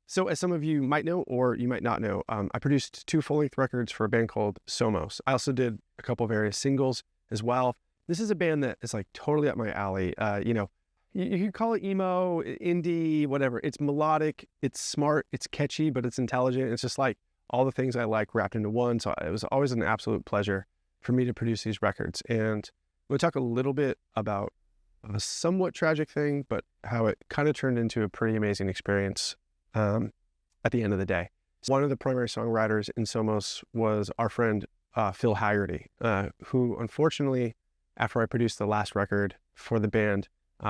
So as some of you might know, or you might not know, I produced 2 full-length records for a band called Somos. I also did a couple of various singles as well. This is a band that is like totally up my alley. You could call it emo, indie, whatever. It's melodic, it's smart, it's catchy, but it's intelligent. It's just like all the things I like wrapped into one. So it was always an absolute pleasure for me to produce these records. And we'll talk a little bit about a somewhat tragic thing, but how it kind of turned into a pretty amazing experience at the end of the day. One of the primary songwriters in Somos was our friend Phil Haggerty, who unfortunately, after I produced the last record for the band,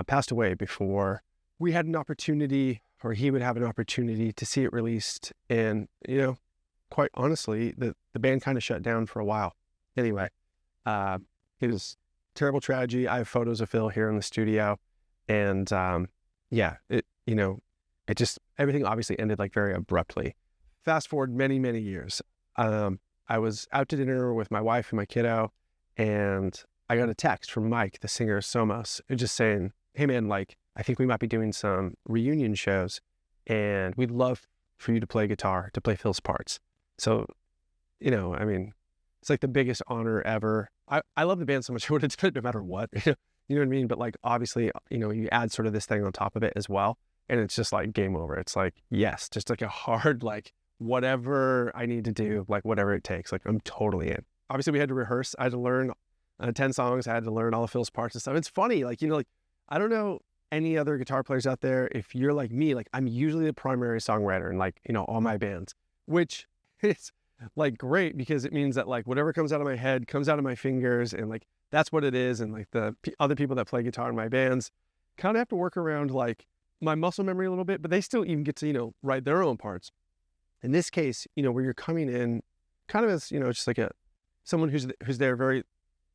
passed away before we had an opportunity, or he would have an opportunity to see it released. And, quite honestly, the band kind of shut down for a while. Anyway, it was a terrible tragedy. I have photos of Phil here in the studio. And it just, everything obviously ended like very abruptly. Fast forward many, many years. I was out to dinner with my wife and my kiddo, and I got a text from Mike, the singer of Somos, just saying, hey man, like, I think we might be doing some reunion shows, and we'd love for you to play guitar, to play Phil's parts. So, it's like the biggest honor ever. I love the band so much, I would have done it no matter what, you know what I mean? But like, obviously, you add sort of this thing on top of it as well, and it's just like game over. It's like, yes, just like a hard, like, whatever I need to do, like whatever it takes, like I'm totally in. Obviously we had to rehearse. I had to learn 10 songs. I had to learn all of Phil's parts and stuff. It's funny, like, I don't know any other guitar players out there. If you're like me, like I'm usually the primary songwriter in like, all my bands, which is like great because it means that like whatever comes out of my head comes out of my fingers, and like that's what it is. And like the other people that play guitar in my bands kind of have to work around like my muscle memory a little bit, but they still even get to, write their own parts. In this case, where you're coming in kind of as, just like someone who's there very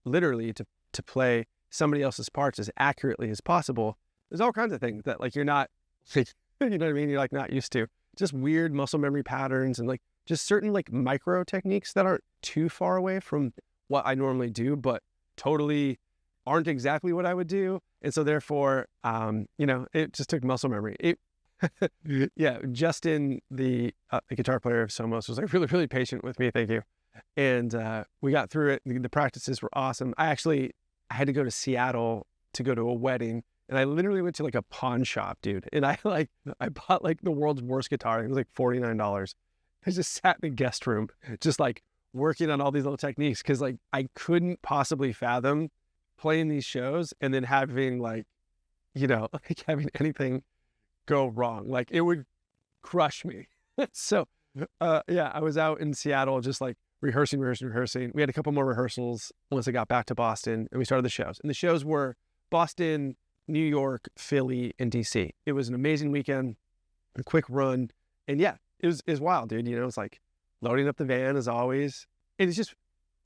literally to play somebody else's parts as accurately as possible. There's all kinds of things that like you're not, you know what I mean? You're like not used to. Just weird muscle memory patterns and like just certain like micro techniques that aren't too far away from what I normally do, but totally aren't exactly what I would do. And so therefore, it just took muscle memory. Yeah, Justin, the guitar player of Somos, was like really, really patient with me. Thank you. And we got through it. The practices were awesome. I had to go to Seattle to go to a wedding, and I literally went to like a pawn shop, dude. And I bought like the world's worst guitar. It was like $49. I just sat in the guest room, just like working on all these little techniques, because like I couldn't possibly fathom playing these shows and then having like, like having anything go wrong. Like it would crush me. So I was out in Seattle just like rehearsing. We had a couple more rehearsals once I got back to Boston, and we started the shows. And the shows were Boston, New York, Philly, and DC. It was an amazing weekend, a quick run. And yeah, it was wild, dude. It's like loading up the van as always. And it's just,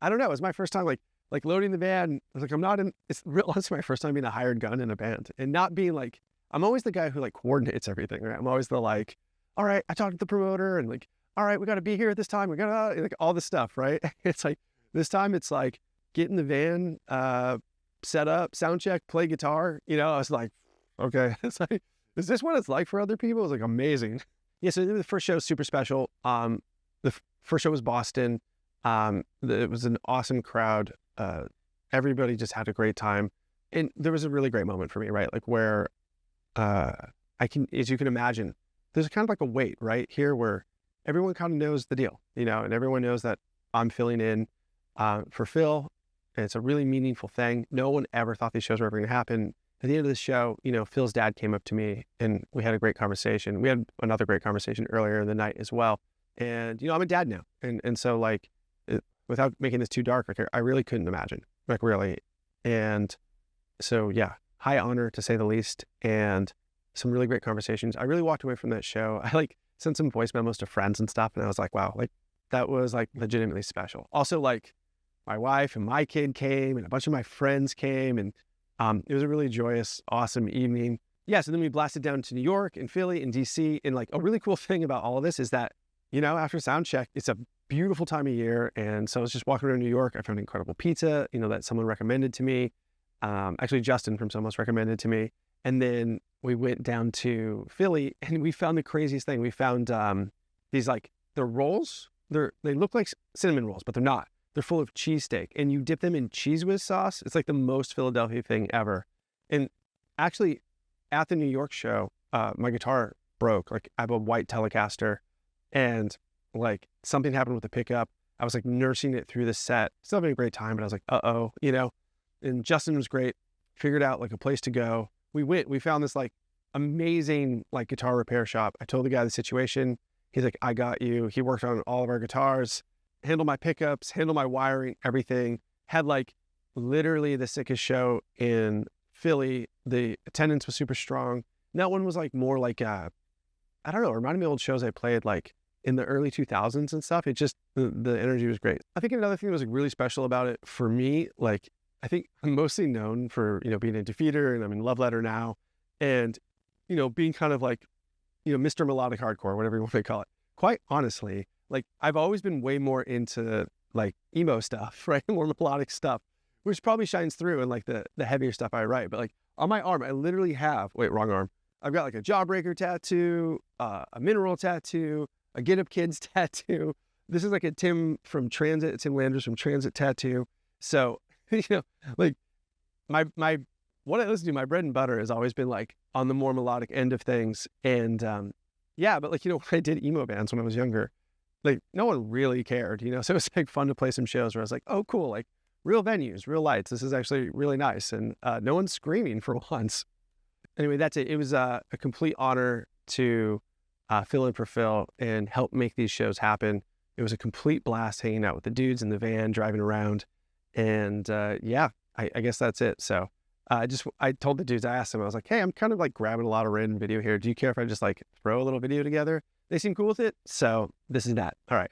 I don't know, it was my first time like loading the van. I was like, it's real, honestly my first time being a hired gun in a band, and not being like, I'm always the guy who like coordinates everything, right? I'm always the like, all right, I talked to the promoter and like, all right, we got to be here at this time. We got to like all this stuff, right? It's like this time it's like get in the van, set up, sound check, play guitar. I was like, okay, it's like, is this what it's like for other people? It was like amazing. Yeah. So the first show was super special. First show was Boston. It was an awesome crowd. Everybody just had a great time. And there was a really great moment for me, right? Like where, as you can imagine, there's kind of like a weight right here where everyone kind of knows the deal, and everyone knows that I'm filling in for Phil, and it's a really meaningful thing. No one ever thought these shows were ever going to happen. At the end of the show, Phil's dad came up to me and we had a great conversation. We had another great conversation earlier in the night as well. And, I'm a dad now. And so like, without making this too dark, like I really couldn't imagine, like really. And so, yeah, high honor to say the least, and some really great conversations. I really walked away from that show. I like sent some voice memos to friends and stuff, and I was like, wow, like that was like legitimately special. Also, like my wife and my kid came, and a bunch of my friends came, and it was a really joyous, awesome evening. Yeah, so then we blasted down to New York and Philly and DC, and like a really cool thing about all of this is that, after sound check, it's a beautiful time of year, and so I was just walking around New York. I found incredible pizza, that someone recommended to me. Actually, Justin from Somos recommended to me. And then we went down to Philly and we found the craziest thing. We found these like, they're rolls. They look like cinnamon rolls, but they're not. They're full of cheesesteak, and you dip them in Cheese Whiz sauce. It's like the most Philadelphia thing ever. And actually, at the New York show, my guitar broke. Like, I have a white Telecaster, and like something happened with the pickup. I was like nursing it through the set, still having a great time, but I was like, uh-oh, you know. And Justin was great. Figured out like a place to go. We found this like amazing like guitar repair shop. I told the guy the situation. He's like, I got you. He worked on all of our guitars, handled my pickups, handled my wiring, everything. Had like literally the sickest show in Philly. The attendance was super strong. And that one was like more like, I don't know, it reminded me of old shows I played like in the early 2000s and stuff. It just, the energy was great. I think another thing that was like really special about it for me, like, I think I'm mostly known for, you know, being in Defeater, and I'm in Love Letter now, and, you know, being kind of like, you know, Mr. Melodic Hardcore, whatever you want to call it. Quite honestly, like, I've always been way more into like emo stuff, right? More melodic stuff, which probably shines through in like the heavier stuff I write. But like on my arm, I literally have, wait, wrong arm. I've got like a Jawbreaker tattoo, a Mineral tattoo, a Get Up Kids tattoo. This is like a Tim Landers from Transit tattoo. So, you know, like my what I listen to, my bread and butter has always been like on the more melodic end of things. And yeah, but like, you know, when I did emo bands when I was younger, like no one really cared, you know, so it was like fun to play some shows where I was like, oh, cool, like real venues, real lights. This is actually really nice. And no one's screaming for once. Anyway, that's it. It was a complete honor to fill in for Phil and help make these shows happen. It was a complete blast hanging out with the dudes in the van, driving around. And yeah, I guess that's it. So I told the dudes, I asked them, I was like, hey, I'm kind of like grabbing a lot of random video here. Do you care if I just like throw a little video together? They seem cool with it. So this is that. All right.